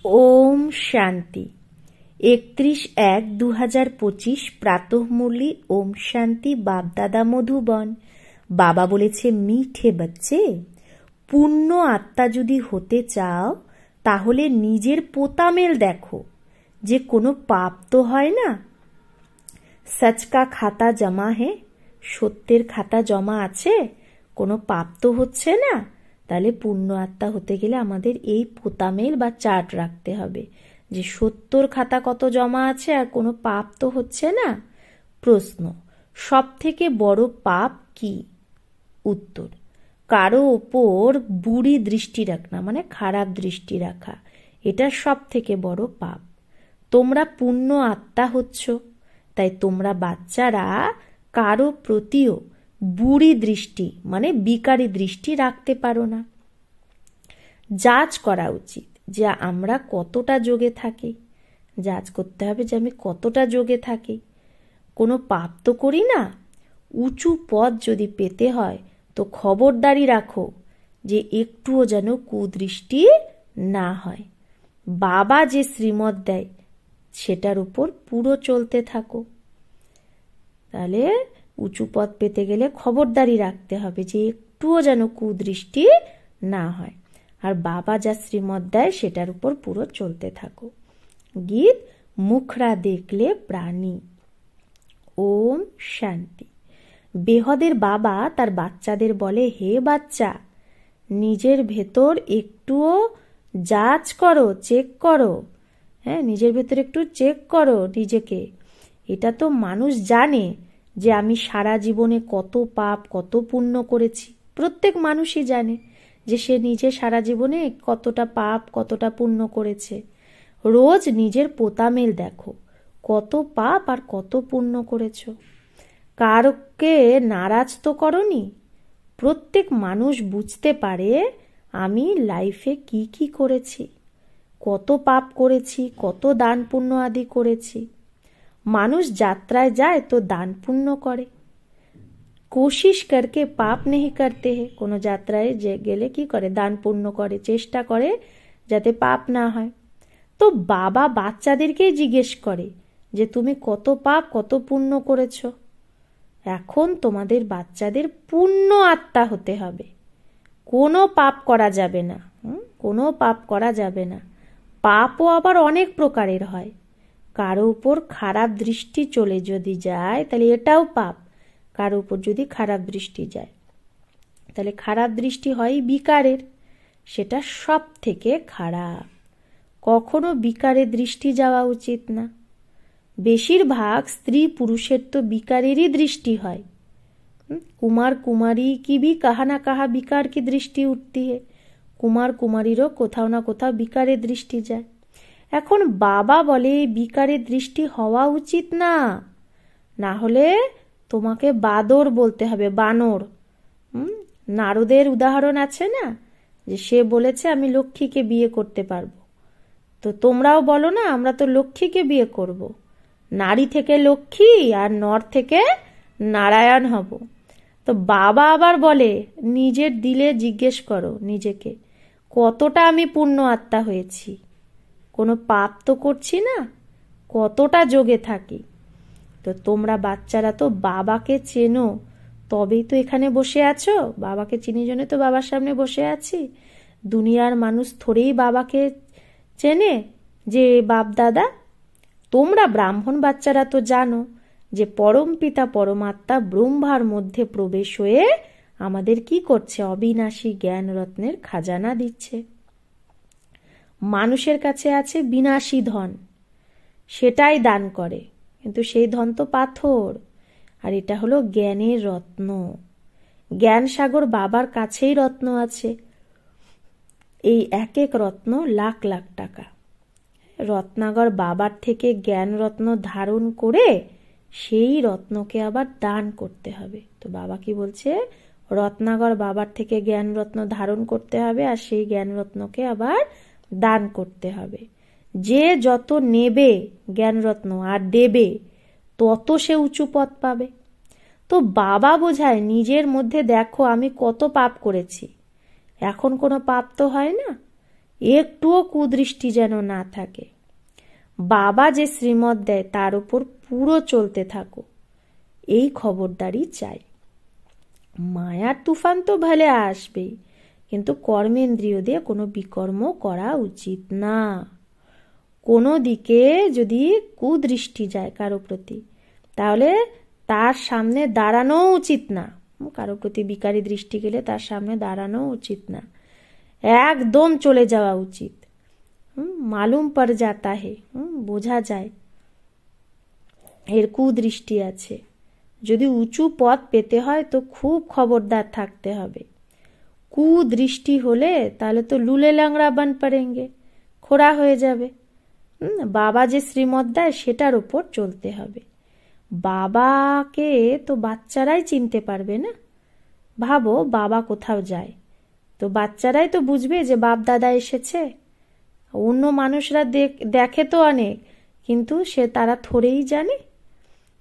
ओम शांति 31/1/2025 प्रातःमुरली ओम शांति बाप दादा मधुबन। বাবা বলেছে, মিঠে বাচ্চে, পূর্ণ আত্মা যদি হতে চাও তাহলে নিজের পোতামেল দেখো যে কোনো পাপ তো হয় না। সচ কা খাতা জমা হে, সত্যের খাতা জমা আছে, কোনো পাপ তো হচ্ছে না। তাহলে পূর্ণ আত্মা হতে গেলে আমাদের এই পোতামেল বা চার্ট রাখতে হবে যে সত্যর খাতা কত জমা আছে আর কোনো পাপ তো হচ্ছে না। প্রশ্ন, সব থেকে বড় পাপ কি? উত্তর, কারো ওপর বুড়ি দৃষ্টি রাখা, মানে খারাপ দৃষ্টি রাখা, এটা সব থেকে বড় পাপ। তোমরা পূর্ণ আত্মা হচ্ছ, তাই তোমরা বাচ্চারা কারো প্রতিও বুড়ি দৃষ্টি মানে বিকারী দৃষ্টি রাখতে পারো না। যাচ করা উচিত যে আমরা কতটা যোগে থাকি। যাচ করতে হবে যে আমি কতটা যোগে থাকি, কোনো পাপ তো করি না। উঁচু পদ যদি পেতে হয় তো খবরদারি রাখো যে একটুও যেন কুদৃষ্টি না হয়। বাবা যে শ্রীমত দেয় সেটার উপর পুরো চলতে থাকো। তাহলে উঁচু পদ পেতে গেলে খবরদারি রাখতে হবে যে একটুও যেন কুদৃষ্টি না হয়, আর বাবা যা শ্রীমত দেয় সেটার উপর পুরো চলতে থাকো। গীত মুখরা দেখলে প্রাণী। ওম শান্তি। বেহদের বাবা তার বাচ্চাদের বলে, হে বাচ্চা, নিজের ভেতর একটুও যাচ করো, চেক করো। হ্যাঁ, নিজের ভেতর একটু চেক করো নিজেকে। এটা তো মানুষ জানে যে আমি সারা জীবনে কত পাপ কত পুণ্য করেছি। প্রত্যেক মানুষই জানে যে সে নিজে সারা জীবনে কতটা পাপ কতটা পুণ্য করেছে। রোজ নিজের পোতামেল দেখো, কত পাপ আর কত পুণ্য করেছ। কারকে নারাজ তো করনি। প্রত্যেক মানুষ বুঝতে পারে আমি লাইফে কি কি করেছি, কত পাপ করেছি, কত দান পুণ্য আদি করেছি। মানুষ যাত্রায় যায় তো দান পুণ্য করে, কোশিশ করকে পাপ নেই করতে হে। কোনো যাত্রায় যে গেলে কি করে? দান পুণ্য করে, চেষ্টা করে যাতে পাপ না হয়। তো বাবা বাচ্চাদেরকেই জিজ্ঞেস করে যে তুমি কত পাপ কত পুণ্য করেছ। এখন তোমাদের বাচ্চাদের পূর্ণ আত্মা হতে হবে, কোনো পাপ করা যাবে না। কোনো পাপ করা যাবে না। পাপও আবার অনেক প্রকারের হয়। কারো উপর খারাপ দৃষ্টি চলে যদি যায় তাহলে এটাও পাপ। কারো উপর যদি খারাপ দৃষ্টি যায় তাহলে খারাপ দৃষ্টি হয় বিকারের, সেটা সব থেকে খারাপ। কখনো বিকারের দৃষ্টি যাওয়া উচিত না। বেশিরভাগ স্ত্রী পুরুষের তো বিকারেরই দৃষ্টি হয়। কুমার কুমারী কি भी कहा ना कहा বিকার কি দৃষ্টি উঠতি है। কুমার কুমারীরও কোথাও না কোথাও বিকারের দৃষ্টি যায়। এখন বাবা বলে বিকারের দৃষ্টি হওয়া উচিত না, না হলে তোমাকে বাদর বলতে হবে, বানর। নারদের উদাহরণ আছে না, যে সে বলেছে আমি লক্ষ্মীকে বিয়ে করতে পারবো। তো তোমরাও বলো না আমরা তো লক্ষ্মীকে বিয়ে করব। নারী থেকে লক্ষ্মী আর নর থেকে নারায়ণ হব। তো বাবা আবার বলে নিজের দিলে জিজ্ঞেস করো নিজেকে, কতটা আমি পূর্ণ আত্মা হয়েছি, কোনো পাপ তো করছি না, কতটা যোগে থাকি। তো তোমরা বাচ্চারা তো বাবাকে চেনো, তবেই তো এখানে বসে আছো। বাবাকে চিনি জন্য তো বাবার সামনে বসে আছি। দুনিয়ার মানুষ থোড়েই বাবাকে চেনে যে বাপ দাদা। তোমরা ব্রাহ্মণ বাচ্চারা তো জানো যে পরম পিতা পরমাত্মা ব্রহ্মার মধ্যে প্রবেশ হয়ে আমাদের কি করছে? অবিনাশী জ্ঞান রত্নের খাজানা দিচ্ছে। মানুষের কাছে আছে বিনাশী ধন, সেটাই দান করে, কিন্তু সেই ধন তো পাথর। আর এটা হলো জ্ঞানের রত্ন। জ্ঞান সাগর বাবার কাছেই রত্ন আছে। এই এক এক রত্ন লাখ লাখ টাকা। রত্নাগর বাবার থেকে জ্ঞান রত্ন ধারণ করে সেই রত্নকে আবার দান করতে হবে। তো বাবা কি বলছে? রত্নাগর বাবার থেকে জ্ঞান রত্ন ধারণ করতে হবে আর সেই জ্ঞান রত্নকে আবার দান করতে হবে। যে যত নেবে জ্ঞান রত্ন আর দেবে তত সে উঁচু পদ পাবে। তো বাবা বোঝায় নিজের মধ্যে দেখো আমি কত পাপ করেছি। এখন কোনো পাপ তো হয় না, একটুও কুদৃষ্টি যেন না থাকে। বাবা যে শ্রীমত দেয় তার উপর পুরো চলতে থাকো, এই খবরদারি চাই। মায়ার তুফান তো ভেলে আসবেই, কিন্তু কর্মেন্দ্রিয় দিয়ে কোনো বিকর্ম করা উচিত না। কোনো দিকে যদি কুদৃষ্টি যায় কারো প্রতি, তাহলে তার সামনে দাঁড়ানো উচিত না। কারো প্রতি বিকারী দৃষ্টি গেলে তার সামনে দাঁড়ানো উচিত না, একদম চলে যাওয়া উচিত। মালুম পড় যাতা হে, বোঝা যায় এর কুদৃষ্টি আছে। যদি উঁচু পদ পেতে হয় তো খুব খবরদার থাকতে হবে। কুদৃষ্টি হলে তাহলে তো লুলে ল্যাংড়া বান পড়েঙ্গে, খোড়া হয়ে যাবে। বাবা যে শ্রীমত দেয় সেটার উপর চলতে হবে। বাবাকে তো বাচ্চারাই চিনতে পারবে না। ভাবো, বাবা কোথাও যায় তো বাচ্চারাই তো বুঝবে যে বাপ দাদা এসেছে। অন্য মানুষরা দেখে তো অনেক, কিন্তু তারা থোড়েই জানে।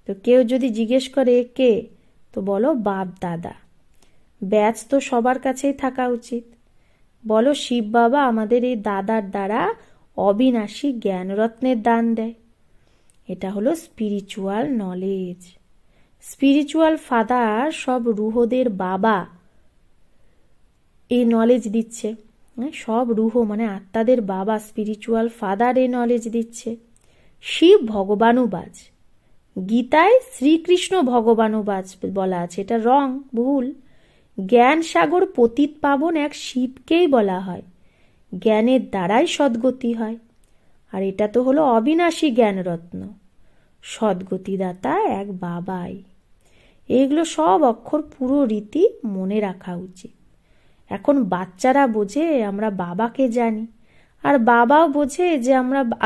তো কেউ যদি জিজ্ঞেস করে কে, তো বলো বাপ দাদা। ব্যাচ তো সবার কাছেই থাকা উচিত। বলো শিব বাবা আমাদের এই দাদার দ্বারা অবিনাশী জ্ঞানরত্নের দান দেয়। এটা হলো স্পিরিচুয়াল নলেজ। স্পিরিচুয়াল ফাদার সব রুহদের বাবা এই নলেজ দিচ্ছে। সব রুহ মানে আত্মাদের বাবা স্পিরিচুয়াল ফাদার এই নলেজ দিচ্ছে। শিব ভগবানুবাজ, গীতায় শ্রীকৃষ্ণ ভগবানুবাজ বলা আছে, এটা রং, ভুল। জ্ঞান সাগর পতিত পাবন এক শিবকেই বলা হয়। জ্ঞানের দ্বারাই সদ্গতি হয়। আর এটা তো হলো অবিনাশী জ্ঞানরত্ন, সদ্গতিদাতা এক বাবাই। এগুলো সব অক্ষর পুরো রীতি মনে রাখা উচিত। এখন বাচ্চারা বোঝে আমরা বাবাকে জানি, আর বাবাও বোঝে যে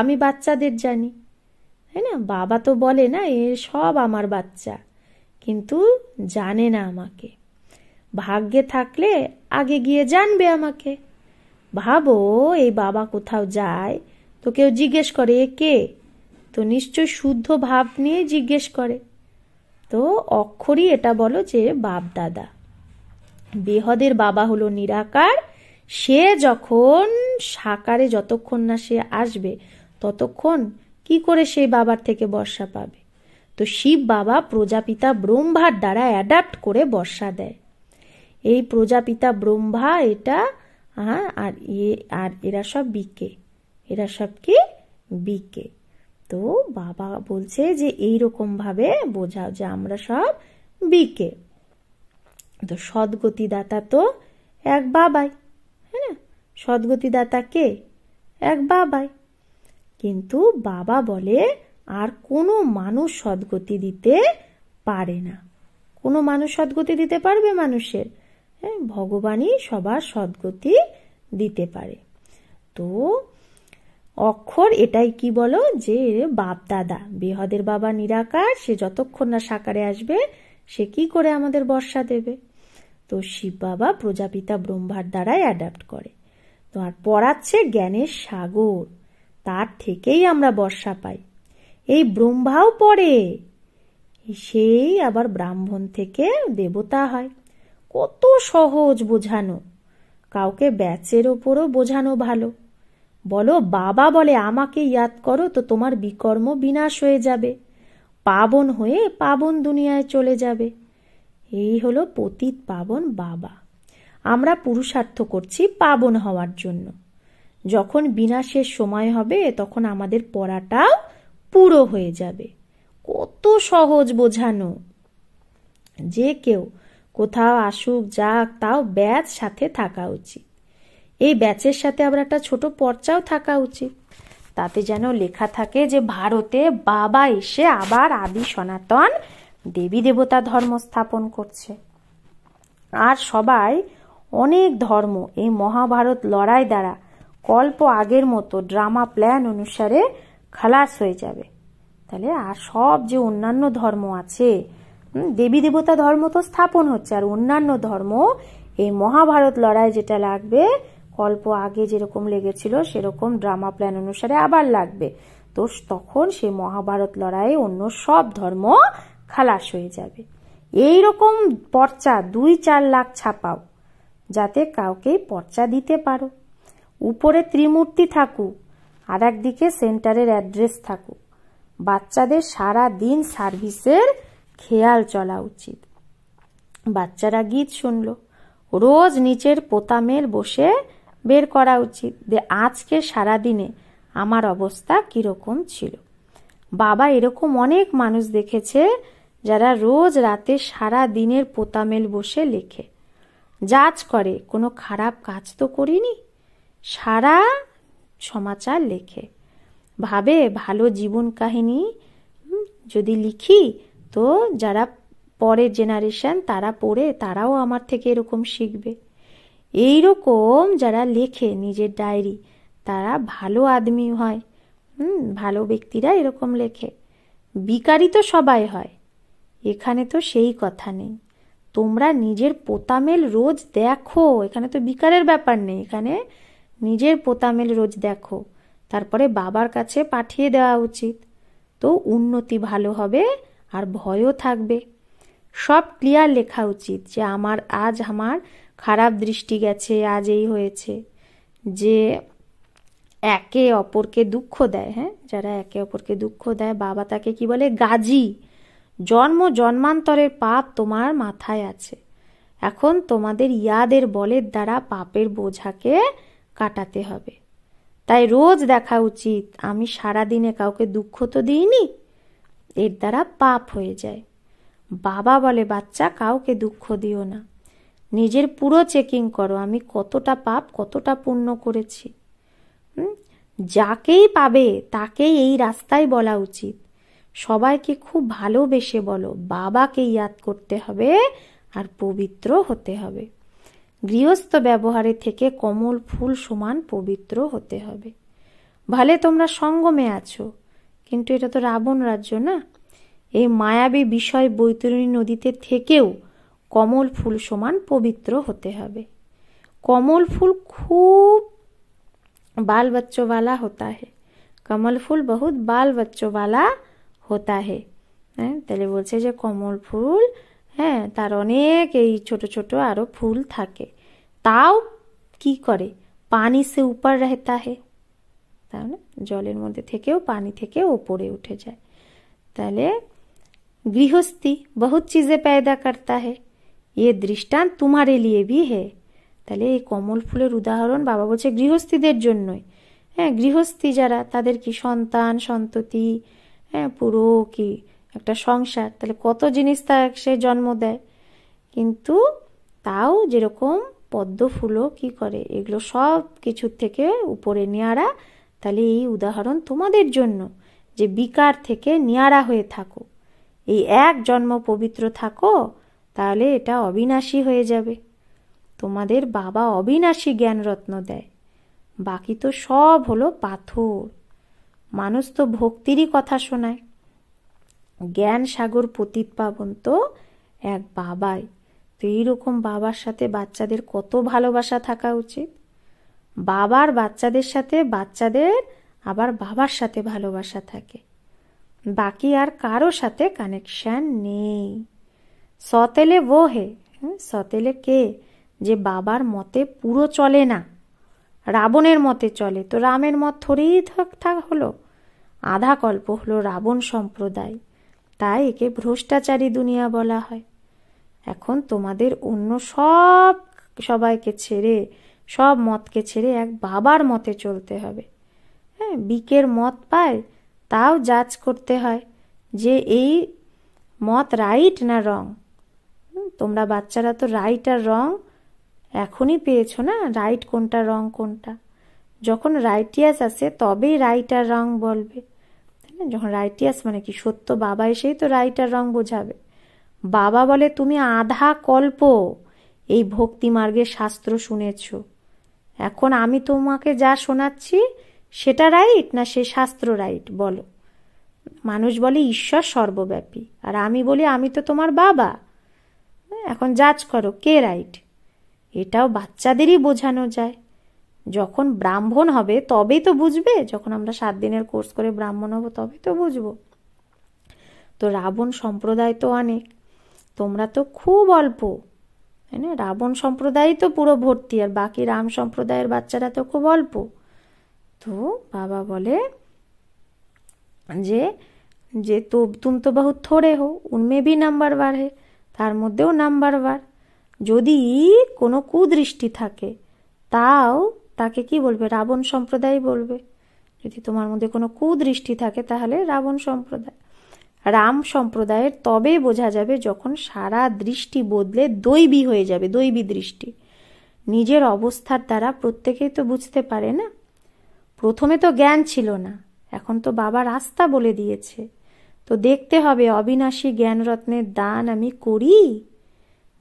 আমি বাচ্চাদের জানি, তাই না? বাবা তো বলে না এ সব আমার বাচ্চা, কিন্তু জানে না আমাকে। ভাগ্যে থাকলে আগে গিয়ে জানবে আমাকে। ভাবো, এই বাবা কোথাও যায় তো কেউ জিজ্ঞেস করে এ কে, তো নিশ্চয় শুদ্ধ ভাব নিয়ে জিজ্ঞেস করে। তো অক্ষরই এটা বলো যে বাপ দাদা। বেহদের বাবা হলো নিরাকার। সে যখন সাকারে যতক্ষণ না সে আসবে ততক্ষণ কি করে সেই বাবার থেকে বর্ষা পাবে? তো শিব বাবা প্রজাপিতা ব্রহ্মার দ্বারা অ্যাডাপ্ট করে বর্ষা দেয়। এই প্রজাপিতা ব্রহ্মা এটা আর এরা সব বিকে, এরা সব কি বিকে। তো বাবা বলছে যে এইরকম ভাবে বোঝাও যে আমরা সব বিকে। তো সদ্গতিদাতা তো এক বাবাই, হ্যাঁ, সদ্গতিদাতা কে? এক বাবাই। কিন্তু বাবা বলে আর কোনো মানুষ সদ্গতি দিতে পারে না। কোনো মানুষ সদ্গতি দিতে পারবে মানুষের? হ্যাঁ, ভগবানই সবার সদ্গতি দিতে পারে। তো অক্ষর এটাই কি বলো যে বাপ দাদা। বেহদের বাবা নিরাকার, সে যতক্ষণ না সাকারে আসবে সে কি করে আমাদের বর্ষা দেবে? তো শিব বাবা প্রজাপিতা ব্রহ্মার দ্বারাই অ্যাডাপ্ট করে। তো আর পড়াচ্ছে জ্ঞানের সাগর, তার থেকেই আমরা বর্ষা পাই। এই ব্রহ্মাও পড়ে, সেই আবার ব্রাহ্মণ থেকে দেবতা হয়। কত সহজ বোঝানো, কাউকে ব্যাচের ওপরও বোঝানো ভালো। বলো বাবা বলে আমাকে ইয়াদ করো তো তোমার বিকর্ম বিনাশ হয়ে যাবে, পাবন হয়ে পাবন দুনিয়ায় চলে যাবে। এই হলো পতিত পাবন বাবা। আমরা পুরুষার্থ করছি পাবন হওয়ার জন্য। যখন বিনাশের সময় হবে তখন আমাদের পড়াটাও পুরো হয়ে যাবে। কত সহজ বোঝানো। যে কেউ কোথাও আসুক যাক, তাও ব্যাচ সাথে থাকা উচিত। এই ব্যাচের সাথে আবার একটা ছোট পর্চাও থাকা উচিত, তাতে যেন লেখা থাকে যে ভারতে বাবা এসে আবার আদি সনাতন দেবী দেবতা ধর্ম স্থাপন করছে। আর সবাই অনেক ধর্ম এই মহাভারত লড়াই দ্বারা কল্প আগের মতো ড্রামা প্ল্যান অনুসারে খালাস হয়ে যাবে। তাহলে আর সব যে অন্যান্য ধর্ম আছে, দেবী দেবতা ধর্ম তো স্থাপন হচ্ছে, আর অন্যান্য ধর্ম এই মহাভারত লড়াই যেটা লাগবে কল্প আগে যেরকম লেগেছিল সেরকম ড্রামা প্ল্যান অনুসারে আবার লাগবে। তো তখন সে মহাভারত লড়াইয়ে অন্য সব ধর্ম খালাস হয়ে যাবে। এইরকম পর্চা 2-4 লাখ ছাপাও, যাতে কাউকে পর্চা দিতে পারো। উপরে ত্রিমূর্তি থাকুক, আর একদিকে সেন্টারের অ্যাড্রেস থাকুক। বাচ্চাদের সারা দিন সার্ভিসের খেয়াল চলা উচিত। বাচ্চারা গীত শুনলো, রোজ নিচের পোতামেল বসে বের করা উচিত যে আজকে সারাদিনে আমার অবস্থা কিরকম ছিল। বাবা এরকম অনেক মানুষ দেখেছে যারা রোজ রাতে সারা দিনের পোতামেল বসে লেখে, যাচ করে কোনো খারাপ কাজ তো করিনি, সারা সমাচার লেখে, ভাবে ভালো জীবন কাহিনী যদি লিখি তো যারা পরের জেনারেশন তারা পড়ে তারাও আমার থেকে এরকম শিখবে। এইরকম যারা লেখে নিজের ডায়েরি তারা ভালো আদমি হয়। ভালো ব্যক্তিরা এরকম লেখে। বিকারি তো সবাই হয়, এখানে তো সেই কথা নেই। তোমরা নিজের পোতামেল রোজ দেখো, এখানে তো বিকারের ব্যাপার নেই, এখানে নিজের পোতামেল রোজ দেখো, তারপরে বাবার কাছে পাঠিয়ে দেওয়া উচিত। তো উন্নতি ভালো হবে আর ভয়ও থাকবে। সব ক্লিয়ার লেখা উচিত যে আজ আমার খারাপ দৃষ্টি গেছে, আজ এই হয়েছে। যে একে অপরকে দুঃখ দেয়, যারা একে অপরকে দুঃখ দেয়, বাবা তাকে কি বলে? গাজি। জন্ম জন্মান্তরের পাপ তোমার মাথায় আছে, এখন তোমাদের ইয়াদের বলের দ্বারা পাপের বোঝাকে কাটাতে হবে। তাই রোজ দেখা উচিত আমি সারাদিনে কাউকে দুঃখ তো দিইনি, এর দ্বারা পাপ হয়ে যায়। বাবা বলে বাচ্চা কাউকে দুঃখ দিও না, নিজের পুরো চেকিং করো আমি কতটা পাপ কতটা পুণ্য করেছি। যাকেই পাবে তাকেই এই রাস্তায় বলা উচিত, সবাইকে খুব ভালোবেসে বলো, বাবাকে ইয়াদ করতে হবে আর পবিত্র হতে হবে। গৃহস্থ ব্যবহারে থেকে কমল ফুল সমান পবিত্র হতে হবে। ভালে তোমরা সঙ্গমে আছো, কিন্তু এটা তো রাবণ রাজ্য না। এই মায়াবী বিষয় বৈতরণী নদীতে থেকেও কমল ফুল সমান পবিত্র হতে হবে। कमल फूल खूब बाल बच्चों वाला होता है, कमल फूल बहुत बाल बच्चों वाला होता है। তাহলে বলছে যে কমল ফুল তার অনেক এই ছোট ছোট আরো ফুল থাকে, তাও কি করে পানি সে উপর रहता है, তাহলে জলের মধ্যে থেকেও পানি থেকে উপরে উঠে যায়। তাহলে गृहस्थी बहुत चीजें पैदा करता है, ये दृष्टांत तुम्हारे लिए भी है। তাহলে এই কমল ফুলের উদাহরণ বাবা বলছে গৃহস্থীদের জন্যই। গৃহস্থী যারা তাদের কি সন্তান সন্ততি, পুরো কি একটা সংসার, তাহলে কত জিনিস সে জন্ম দেয়। কিন্তু তাও যেরকম পদ্ম ফুলও কি করে এগুলো সব কিছুর থেকে উপরে নিয়ারা, তাহলে এই উদাহরণ তোমাদের জন্য যে বিকার থেকে নিয়ারা হয়ে থাকো, এই এক জন্ম পবিত্র থাকো, তাহলে এটা অবিনাশী হয়ে যাবে। তোমাদের বাবা অবিনাশী জ্ঞান রত্ন দেয়, বাকি তো সব হলো পাথর। মানুষ তো ভক্তিরই কথা শোনায়, জ্ঞান সাগর পতিত পাবন তো এক বাবাই। তো এইরকম বাবার সাথে বাচ্চাদের কত ভালোবাসা থাকা উচিত। বাবার বাচ্চাদের সাথে বাচ্চাদের আবার বাবার সাথে ভালোবাসা থাকে, বাকি আর কারো সাথে কানেকশন নেই। সতেলে ও হে, সতেলে কে যে বাবার মতে পুরো চলে না, রাবণের মতে চলে। তো রামের মত থরেই থাক হলো, আধা কল্প হলো রাবণ সম্প্রদায়, তাই একে ভ্রষ্টাচারী দুনিয়া বলা হয়। এখন তোমাদের অন্য সবাইকে ছেড়ে, সব মতকে ছেড়ে এক বাবার মতে চলতে হবে। বিকের মত পায় তাও জাজ করতে হয় যে এই মত রাইট না রং। তোমরা বাচ্চারা তো রাইট আর রং এখনই পেয়েছো না, রাইট কোনটা রং কোনটা। যখন রাইটিয়াস আসে তবেই রাইট আর রং বলবে, যখন রাইটিয়াস মানে কি সত্য বাবা এসেই তো রাইট আর রং বোঝাবে। বাবা বলে তুমি আধা কল্প এই ভক্তি মার্গের শাস্ত্র শুনেছ, এখন আমি তোমাকে যা শোনাচ্ছি সেটা রাইট না সে শাস্ত্র রাইট বলো। মানুষ বলে ঈশ্বর সর্বব্যাপী, আর আমি বলি আমি তো তোমার বাবা, এখন জাজ করো কে রাইট। এটাও বাচ্চাদেরই বোঝানো যায়। যখন ব্রাহ্মণ হবে তবেই তো বুঝবে, যখন আমরা 7 দিনের কোর্স করে ব্রাহ্মণ হব তবে তো বুঝবো। তো রাবণ সম্প্রদায় তো অনেক, তোমরা তো খুব অল্প, তাই না? রাবণ সম্প্রদায় তো পুরো ভর্তি, আর বাকি রাম সম্প্রদায়ের বাচ্চারা তো খুব অল্প। তো বাবা বলে যে যে তো তুম তো বহুত থোড়ে হো, উনমে ভি নাম্বার বার হে, তার মধ্যেও নাম্বার বার। যদি কোনো কুদৃষ্টি থাকে তাও তাকে কি বলবে? রাবণ সম্প্রদায় বলবে। যদি তোমার মধ্যে কোনো কুদৃষ্টি থাকে তাহলে রাবণ সম্প্রদায়। রাম সম্প্রদায়ের তবে বোঝা যাবে যখন সারা দৃষ্টি বদলে দৈবী হয়ে যাবে, দৈবী দৃষ্টি। নিজের অবস্থার দ্বারা প্রত্যেকেই তো বুঝতে পারে না। প্রথমে তো জ্ঞান ছিল না, এখন তো বাবা রাস্তা বলে দিয়েছে। তো দেখতে হবে অবিনাশী জ্ঞানরত্নের দান আমি করি।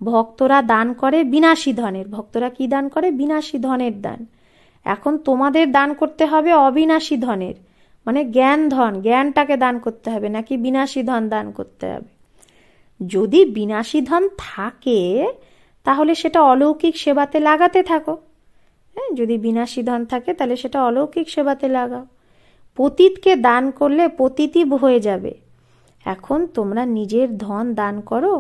ভক্তরা দান করে বিনাশী ধনের। ভক্তরা কি দান করে? বিনাশী ধনের দান। এখন তোমাদের দান করতে হবে অবিনাশী ধনের, মানে জ্ঞান ধন, জ্ঞানটাকে দান করতে হবে, নাকি বিনাশী ধন দান করতে হবে? যদি বিনাশী ধন থাকে তাহলে সেটা অলৌকিক সেবাতে লাগাতে থাকো। হ্যাঁ, যদি বিনাশী ধন থাকে তাহলে সেটা অলৌকিক সেবাতে লাগাও। পতিতকে দান করলে পতিতই হয়ে যাবে। এখন তোমরা নিজের ধন দান করো,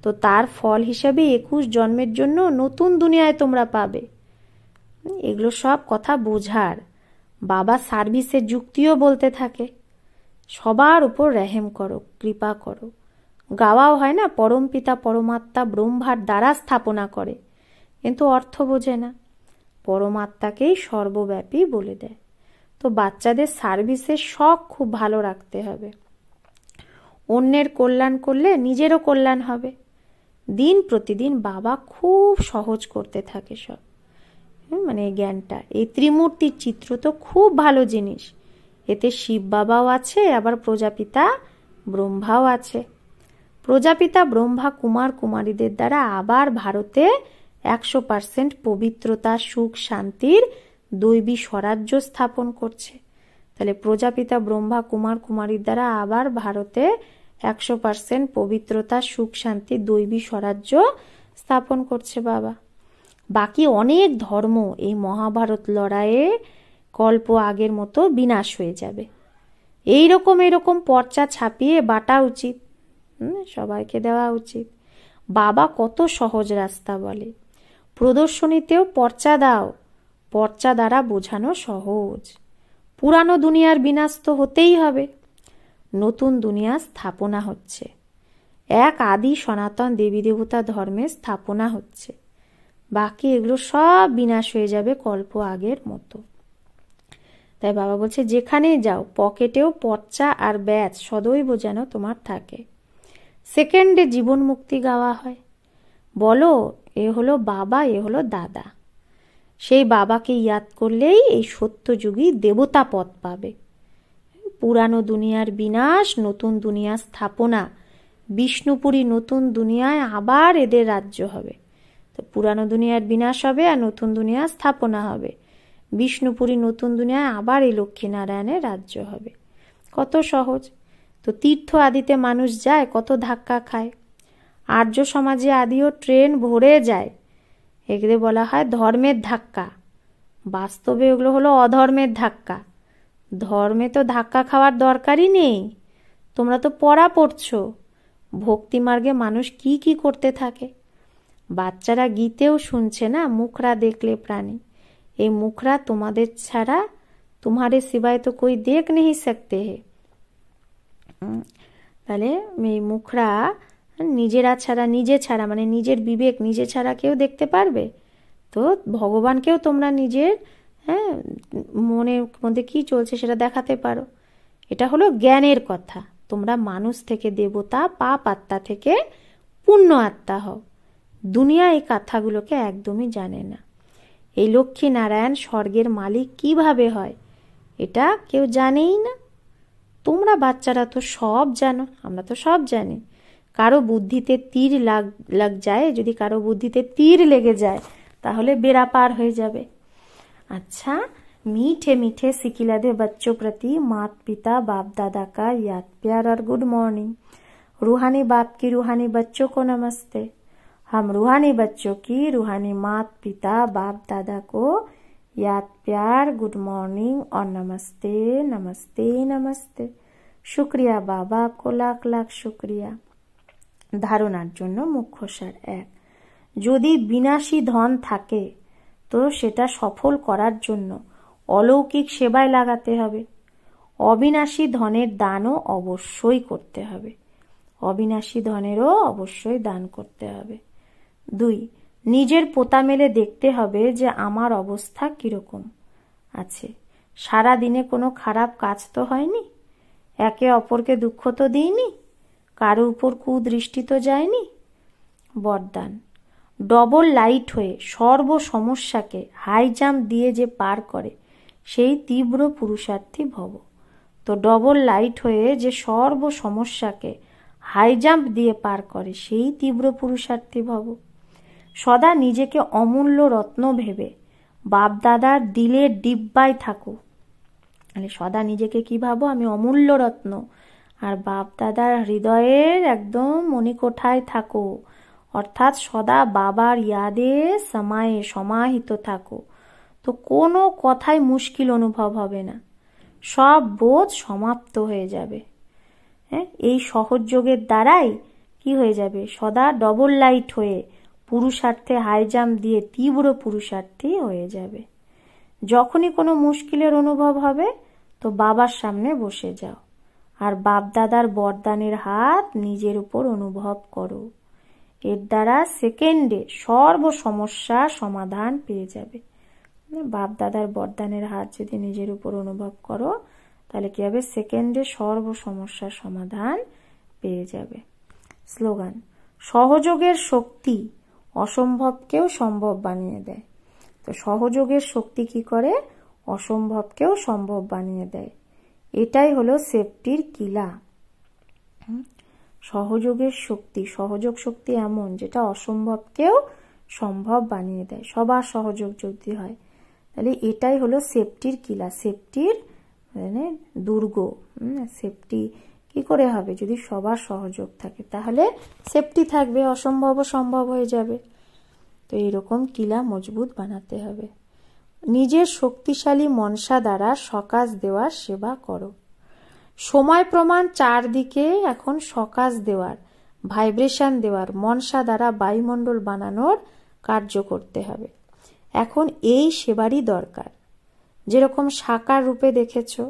তো তার ফল হিসাবে 21 জন্মের জন্য নতুন দুনিয়ায় তোমরা পাবে। এগুলো সব কথা বোঝার। বাবা সার্ভিসের যুক্তিও বলতে থাকে, সবার উপর রেহেম করো, কৃপা করো। গাওয়াও হয় না, পরম পিতা পরমাত্মা ব্রহ্মার দ্বারা স্থাপনা করে, কিন্তু অর্থ বোঝে না, পরমাত্মাকেই সর্বব্যাপী বলে দেয়। তো বাচ্চাদের সার্ভিসের শখ খুব ভালো রাখতে হবে। অন্যের কল্যাণ করলে নিজেরও কল্যাণ হবে। দিন প্রতিদিন বাবা খুব সহজ করতে থাকে সব, মানে এই জ্ঞানটা। এই ত্রিমূর্তির চিত্র তো খুব ভালো জিনিস। এতে শিব বাবাও আছে, আবার প্রজাপিতা ব্রহ্মাও আছে। প্রজাপিতা ব্রহ্মা কুমার কুমারীদের দ্বারা আবার ভারতে 100% পবিত্রতা, সুখ, শান্তির দৈবী স্বরাজ্য স্থাপন করছে। তাহলে প্রজাপিতা ব্রহ্মা কুমার কুমারীর দ্বারা আবার ভারতে 100% পবিত্রতা, সুখ, শান্তি, দৈবী স্বরাজ্য স্থাপন করছে বাবা। বাকি অনেক ধর্ম এই মহাভারত লড়াইয়ে কল্প আগের মতো বিনাশ হয়ে যাবে। এইরকম পর্চা ছাপিয়ে বাটা উচিত, সবাইকে দেওয়া উচিত। বাবা কত সহজ রাস্তা বলে। প্রদর্শনীতেও পর্চা দাও, পর্চা দ্বারা বোঝানো সহজ। পুরানো দুনিয়ার বিনাশ তো হতেই হবে, নতুন দুনিয়া স্থাপনা হচ্ছে। এক আদি সনাতন দেবী দেবতা ধর্মের স্থাপনা হচ্ছে। বাকি এগুলো সব বিনাশ হয়ে যাবে কল্প আগের মতো। তাই বাবা বলছে যেখানেই যাও পকেটেও পর্চা আর ব্যাচ সদৈব যেন তোমার থাকে। সেকেন্ডে জীবন মুক্তি গাওয়া হয়। বলো এ হলো বাবা, এ হলো দাদা। সেই বাবাকে ইয়াদ করলেই এই সত্যযুগী দেবতা পদ পাবে। পুরানো দুনিয়ার বিনাশ, নতুন দুনিয়া স্থাপনা। বিষ্ণুপুরী নতুন দুনিয়ায় আবার এদের রাজ্য হবে। তো পুরানো দুনিয়ার বিনাশ হবে আর নতুন দুনিয়া স্থাপনা হবে। বিষ্ণুপুরী নতুন দুনিয়ায় আবার এই লক্ষ্মীনারায়ণের রাজ্য হবে। কত সহজ। তো তীর্থ আদিতে মানুষ যায়, কত ধাক্কা খায়। আর্য সমাজে আদিও ট্রেন ভরে যায়, এগুলো বলা হয় ধর্মের ধাক্কা। বাস্তবে ওগুলো হলো অধর্মের ধাক্কা। ধর্মে তো ধাক্কা খাওয়ার দরকারই নেই। তোমরা তো পড়া পড়ছো, ভক্তিমার্গে মানুষ কি কি করতে থাকে। বাচ্চারা গীতেও শুনছে না, মুখরা দেখলে প্রাণী। এই মুখরা তোমাদের ছাড়া তোমারে সিবায় তো কোই দেখ नहीं सकते है। তাহলে এই মুখরা নিজেরা ছাড়া, নিজে ছাড়া মানে নিজের বিবেক নিজে ছাড়া কেউ দেখতে পারবে? তো ভগবানকেও তোমরা নিজের মনের মধ্যে কি চলছে সেটা দেখাতে পারো। এটা হলো জ্ঞানের কথা। তোমরা মানুষ থেকে দেবতা, পাপ আত্মা থেকে পুণ্য আত্মা হও। দুনিয়া এই কথাগুলোকে একদমই জানে না। এই লক্ষ্মী নারায়ণ স্বর্গের মালিক কিভাবে হয় এটা কেউ জানেই না। তোমরা বাচ্চারা তো সব জানো, আমরা তো সব জানি। কারো বুদ্ধিতে তীর লাগ যায়, যদি কারো বুদ্ধিতে তীর লেগে যায় তাহলে बेड़ा पार হয়ে যাবে। अच्छा, मीठे मीठे सिकिलादे बच्चों प्रति माता पिता बाप दादा का याद प्यार और गुड मॉर्निंग। रूहानी बाप की रूहानी बच्चों को नमस्ते। हम रूहानी बच्चों की रूहानी माता पिता बाप दादा को याद प्यार, गुड मॉर्निंग और नमस्ते नमस्ते नमस्ते। शुक्रिया बाबा, आपको लाख लाख शुक्रिया। ধারণার জন্য মুখ্য সার। 1, যদি বিনাশী ধন থাকে তো সেটা সফল করার জন্য অলৌকিক সেবায় লাগাতে হবে। অবিনাশী ধনের দানও অবশ্যই করতে হবে, অবিনাশী ধনেরও অবশ্যই দান করতে হবে। 2, নিজের পোতা মেলে দেখতে হবে যে আমার অবস্থা কিরকম আছে। সারা দিনে কোনো খারাপ কাজ তো হয়নি, একে অপরকে দুঃখ তো দিইনি, কারো উপর কুদৃষ্টি তো যায়নি। বরদান, ডবল লাইট হয়ে সর্ব সমস্যাকে হাই জাম্প দিয়ে যে পার করে সেই তীব্র পুরুষার্থী ভব। তো ডবল লাইট হয়ে যে সর্ব সমস্যাকে হাই জাম্প দিয়ে পার করে সেই তীব্র পুরুষার্থী ভব। সদা নিজেকে অমূল্য রত্ন ভেবে বাপদাদার দিলের ডিব্বায় থাকো। মানে সদা নিজেকে কি ভাবো, আমি অমূল্য রত্ন, আর বাপদাদার হৃদয়ের একদম মণিকোঠায় থাকো, অর্থাৎ সদা বাবার ইয়াদে সমায়ে সমাহিত থাকো। তো কোনো কথাই মুশকিল অনুভব হবে না, সব বোধ সমাপ্ত হয়ে যাবে। হ্যাঁ, এই সহজ যোগের দ্বারাই কি হয়ে যাবে, সদা ডবল লাইট হয়ে পুরুষার্থে হাই জাম্প দিয়ে তীব্র পুরুষার্থী হয়ে যাবে। যখনই কোনো মুশকিলের অনুভব হবে তো বাবার সামনে বসে যাও আর বাপদাদার বরদানের হাত নিজের উপর অনুভব করো। এর দ্বারা সেকেন্ডে সর্ব সমস্যা সমাধান পেয়ে যাবে। বাপদাদার বরদানের হাত যদি নিজের উপর অনুভব করো তাহলে কি হবে, সেকেন্ডে সর্ব সমস্যার সমাধান পেয়ে যাবে। স্লোগান, সহযোগের শক্তি অসম্ভবকেও সম্ভব বানিয়ে দেয়। তো সহযোগের শক্তি কি করে, অসম্ভবকেও সম্ভব বানিয়ে দেয়। এটাই হলো সেফটির কিলা। সহযোগের শক্তি, সহযোগ শক্তি এমন যেটা অসম্ভবকেও সম্ভব বানিয়ে দেয়। সবার সহযোগ যদি হয় তাহলে এটাই হলো সেফটির কিলা, সেফটির মানে দুর্গ। সেফটি কি করে হবে, যদি সবার সহযোগ থাকে তাহলে সেফটি থাকবে, অসম্ভব সম্ভব হয়ে যাবে। তো এইরকম কিলা মজবুত বানাতে হবে। নিজের শক্তিশালী মনসা দ্বারা সকাশ দেওয়ার সেবা করো। সময় প্রমাণ চারদিকে এখন সকাশ দেওয়ার, ভাইব্রেশন দেওয়ার, মনসা দ্বারা বায়ুমণ্ডল বানানোর কার্য করতে হবে। এখন এই সেবারই দরকার। যেরকম সাকার রূপে দেখেছো,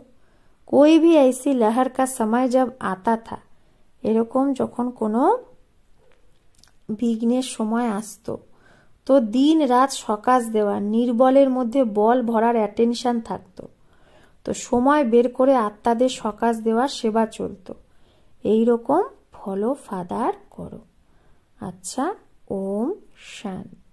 कोई भी ऐसी लहर का समय जब आता था, এরকম যখন কোনো বিঘ্নের সময় আসতো তো দিন রাত সকাশ দেওয়া, নির্বলের মধ্যে বল ভরার অ্যাটেনশন থাকতো। তো সময় বের করে আত্মাদের সকাশ দেওয়ার সেবা চলতো। এইরকম ফলো ফাদার করো। আচ্ছা, ওম শান্তি।